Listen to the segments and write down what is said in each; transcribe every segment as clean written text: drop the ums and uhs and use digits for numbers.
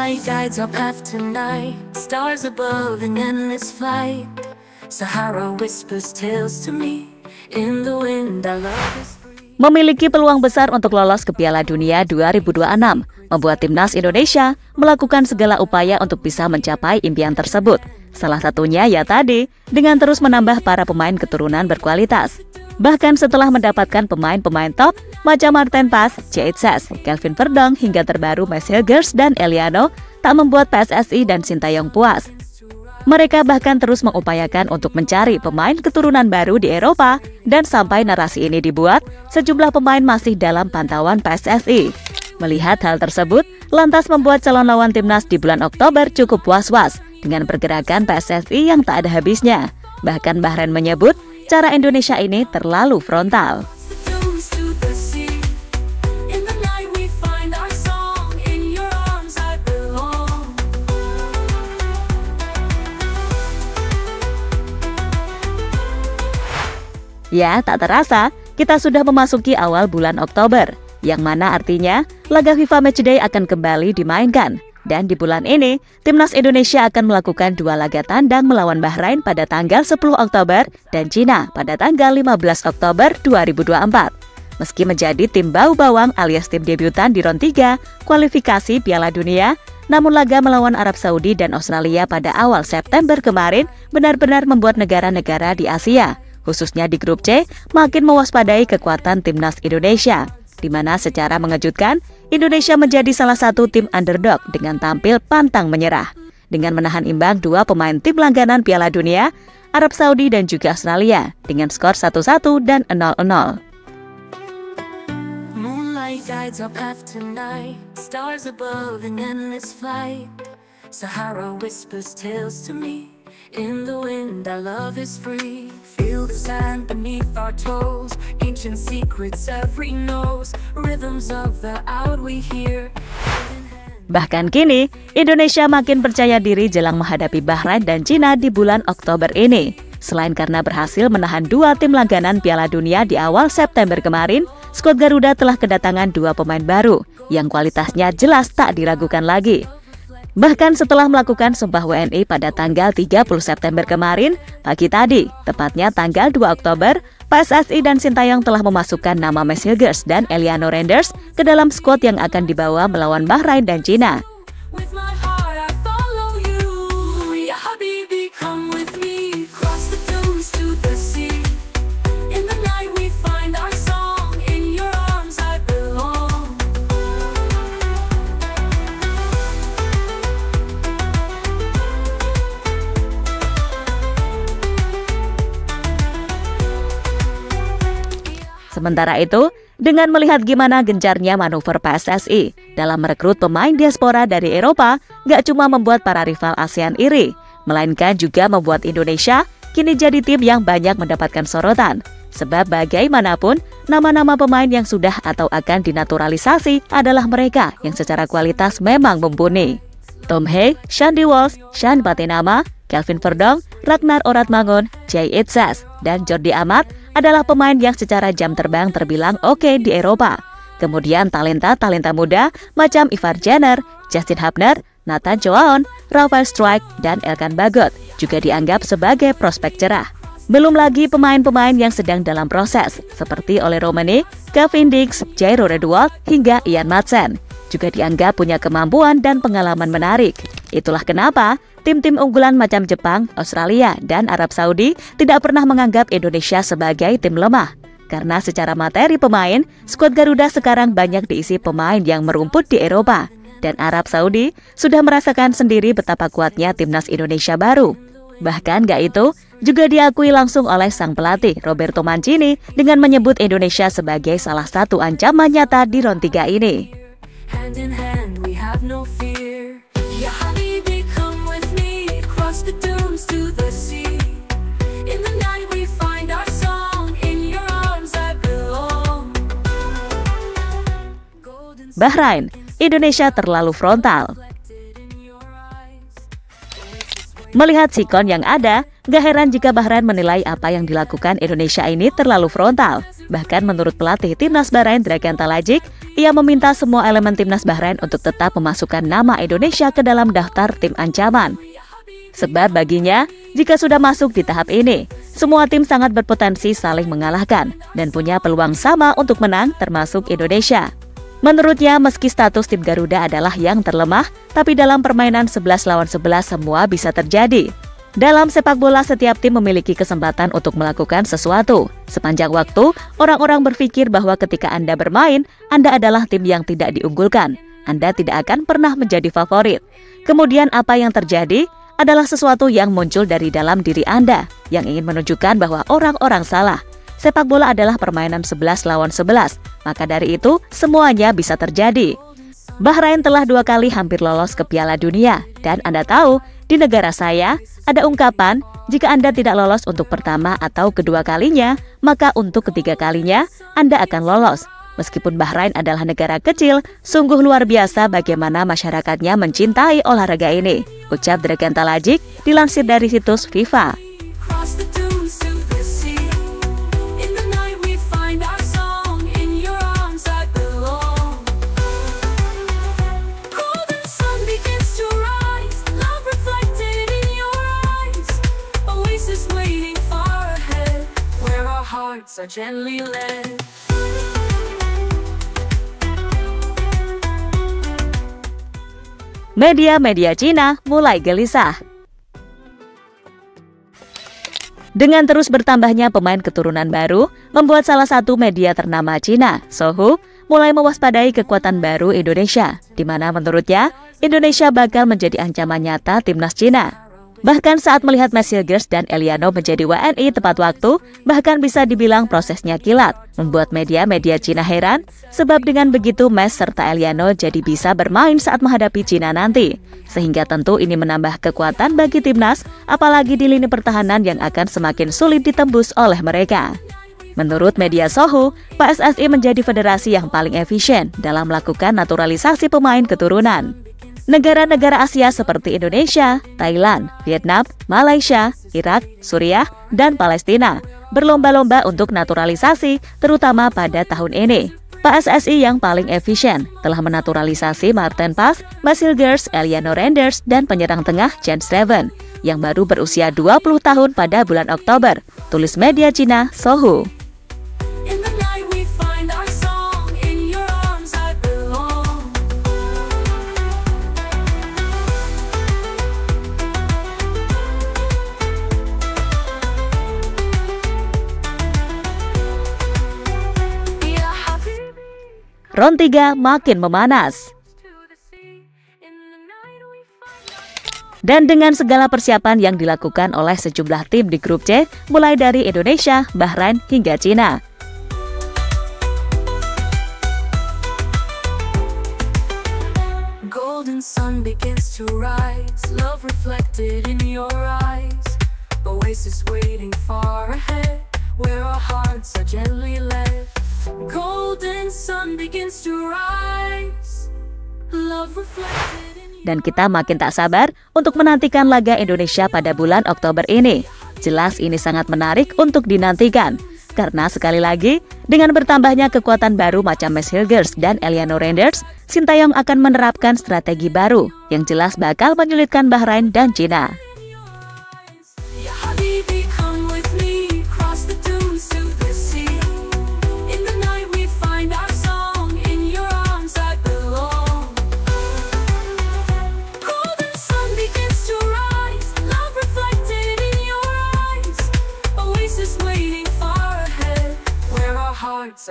Moonlight guides our path tonight, stars above in endless flight. Sahara whispers tales to me, in the wind our love is free. Memiliki peluang besar untuk lolos ke Piala Dunia 2026, membuat timnas Indonesia melakukan segala upaya untuk bisa mencapai impian tersebut. Salah satunya ya tadi, dengan terus menambah para pemain keturunan berkualitas. Bahkan setelah mendapatkan pemain-pemain top macam Martin Paes, J.H. Kelvin Verdong hingga terbaru Max Hilgers dan Eliano, tak membuat PSSI dan Sintayong puas. Mereka bahkan terus mengupayakan untuk mencari pemain keturunan baru di Eropa, dan sampai narasi ini dibuat, sejumlah pemain masih dalam pantauan PSSI. Melihat hal tersebut, lantas membuat calon lawan timnas di bulan Oktober cukup was-was dengan pergerakan PSSI yang tak ada habisnya. Bahkan Bahrain menyebut cara Indonesia ini terlalu frontal. Ya, tak terasa, kita sudah memasuki awal bulan Oktober, yang mana artinya laga FIFA Matchday akan kembali dimainkan. Dan di bulan ini, timnas Indonesia akan melakukan 2 laga tandang melawan Bahrain pada tanggal 10 Oktober dan Cina pada tanggal 15 Oktober 2024. Meski menjadi tim bau bawang alias tim debutan di ronde 3 kualifikasi Piala Dunia, namun laga melawan Arab Saudi dan Australia pada awal September kemarin benar-benar membuat negara-negara di Asia, khususnya di grup C, makin mewaspadai kekuatan timnas Indonesia, di mana secara mengejutkan, Indonesia menjadi salah satu tim underdog dengan tampil pantang menyerah. Dengan menahan imbang 2 pemain tim langganan Piala Dunia, Arab Saudi dan juga Australia, dengan skor 1-1 dan 0-0. Moonlight guides our path tonight, stars above in endless flight. Sahara whispers tales to me, in the wind our love is free. Feel the sand beneath our toes, ancient secrets every knows, rhythms of the out we hear. Bahkan kini, Indonesia makin percaya diri jelang menghadapi Bahrain dan Cina di bulan Oktober ini. Selain karena berhasil menahan 2 tim langganan Piala Dunia di awal September kemarin, skuad Garuda telah kedatangan 2 pemain baru, yang kualitasnya jelas tak diragukan lagi. Bahkan setelah melakukan sumpah WNI pada tanggal 30 September kemarin, pagi tadi, tepatnya tanggal 2 Oktober, PSSI dan Sintayong telah memasukkan nama Max Hilgers dan Eliano Renders ke dalam skuad yang akan dibawa melawan Bahrain dan Cina. Sementara itu, dengan melihat gimana gencarnya manuver PSSI dalam merekrut pemain diaspora dari Eropa, gak cuma membuat para rival ASEAN iri, melainkan juga membuat Indonesia kini jadi tim yang banyak mendapatkan sorotan. Sebab bagaimanapun, nama-nama pemain yang sudah atau akan dinaturalisasi adalah mereka yang secara kualitas memang mumpuni. Tom Haig, Shandy Walsh, Shan Patinama, Kelvin Verdong, Ragnar Oratmangun, J.H. dan Jordi Amat adalah pemain yang secara jam terbang terbilang oke di Eropa. Kemudian talenta-talenta muda macam Ivar Jenner, Justin Hubner, Nathan Choaon, Rafael Struijk, dan Elkan Bagot juga dianggap sebagai prospek cerah. Belum lagi pemain-pemain yang sedang dalam proses, seperti Ole Romani, Kevin Dix, Jairo Redwald, hingga Ian Madsen, juga dianggap punya kemampuan dan pengalaman menarik. Itulah kenapa tim-tim unggulan macam Jepang, Australia, dan Arab Saudi tidak pernah menganggap Indonesia sebagai tim lemah. Karena secara materi pemain, skuad Garuda sekarang banyak diisi pemain yang merumput di Eropa. Dan Arab Saudi sudah merasakan sendiri betapa kuatnya timnas Indonesia baru. Bahkan gak itu, juga diakui langsung oleh sang pelatih Roberto Mancini dengan menyebut Indonesia sebagai salah satu ancaman nyata di ronde 3 ini. Hand in hand we have no fear. Ya Habibi, come with me across the dunes to the sea. In the night we find our song, in your arms I belong. Bahrain, Indonesia terlalu frontal. Melihat sikon yang ada, gak heran jika Bahrain menilai apa yang dilakukan Indonesia ini terlalu frontal. Bahkan menurut pelatih timnas Bahrain Dragan Talajic, ia meminta semua elemen timnas Bahrain untuk tetap memasukkan nama Indonesia ke dalam daftar tim ancaman. Sebab baginya, jika sudah masuk di tahap ini, semua tim sangat berpotensi saling mengalahkan dan punya peluang sama untuk menang, termasuk Indonesia. Menurutnya, meski status tim Garuda adalah yang terlemah, tapi dalam permainan 11 lawan 11 semua bisa terjadi. Dalam sepak bola, setiap tim memiliki kesempatan untuk melakukan sesuatu. Sepanjang waktu, orang-orang berpikir bahwa ketika Anda bermain, Anda adalah tim yang tidak diunggulkan. Anda tidak akan pernah menjadi favorit. Kemudian apa yang terjadi adalah sesuatu yang muncul dari dalam diri Anda, yang ingin menunjukkan bahwa orang-orang salah. Sepak bola adalah permainan 11 lawan 11, maka dari itu semuanya bisa terjadi. Bahrain telah 2 kali hampir lolos ke Piala Dunia, dan Anda tahu, di negara saya, ada ungkapan, jika Anda tidak lolos untuk pertama atau kedua kalinya, maka untuk ketiga kalinya, Anda akan lolos. Meskipun Bahrain adalah negara kecil, sungguh luar biasa bagaimana masyarakatnya mencintai olahraga ini, ucap Dragan Talajik, dilansir dari situs FIFA. Media-media Cina mulai gelisah. Dengan terus bertambahnya pemain keturunan baru, membuat salah satu media ternama Cina, Sohu, mulai mewaspadai kekuatan baru Indonesia, di mana menurutnya Indonesia bakal menjadi ancaman nyata timnas Cina. Bahkan saat melihat Max Hilgers dan Eliano menjadi WNI tepat waktu, bahkan bisa dibilang prosesnya kilat, membuat media-media Cina heran, sebab dengan begitu Max serta Eliano jadi bisa bermain saat menghadapi Cina nanti. Sehingga tentu ini menambah kekuatan bagi timnas, apalagi di lini pertahanan yang akan semakin sulit ditembus oleh mereka. Menurut media Sohu, PSSI menjadi federasi yang paling efisien dalam melakukan naturalisasi pemain keturunan. Negara-negara Asia seperti Indonesia, Thailand, Vietnam, Malaysia, Irak, Suriah, dan Palestina berlomba-lomba untuk naturalisasi, terutama pada tahun ini. PSSI yang paling efisien telah menaturalisasi Maarten Paes, Max Hilgers, Eliano Renders, dan penyerang tengah Chen Steven yang baru berusia 20 tahun pada bulan Oktober, tulis media Cina Sohu. Round 3 makin memanas. Dan dengan segala persiapan yang dilakukan oleh sejumlah tim di grup C, mulai dari Indonesia, Bahrain, hingga Cina. Golden sun begins to rise, love reflected in your eyes. Oasis waiting far ahead, where our hearts are gently led. Golden sun begins to rise, love reflected in your... Dan kita makin tak sabar untuk menantikan laga Indonesia pada bulan Oktober ini. Jelas ini sangat menarik untuk dinantikan, karena sekali lagi, dengan bertambahnya kekuatan baru macam Max Hilgers dan Eliano Renders, Sintayong akan menerapkan strategi baru yang jelas bakal menyulitkan Bahrain dan Cina.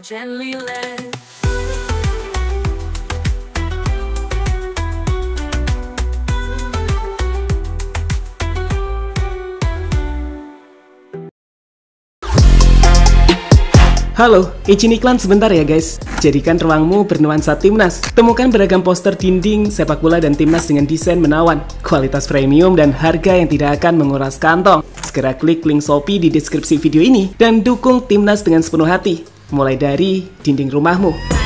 Gently led. Halo, izin iklan sebentar ya guys. Jadikan ruangmu bernuansa timnas. Temukan beragam poster dinding, sepak bola dan timnas dengan desain menawan, kualitas premium dan harga yang tidak akan menguras kantong. Segera klik link Shopee di deskripsi video ini dan dukung timnas dengan sepenuh hati. Mulai dari dinding rumahmu.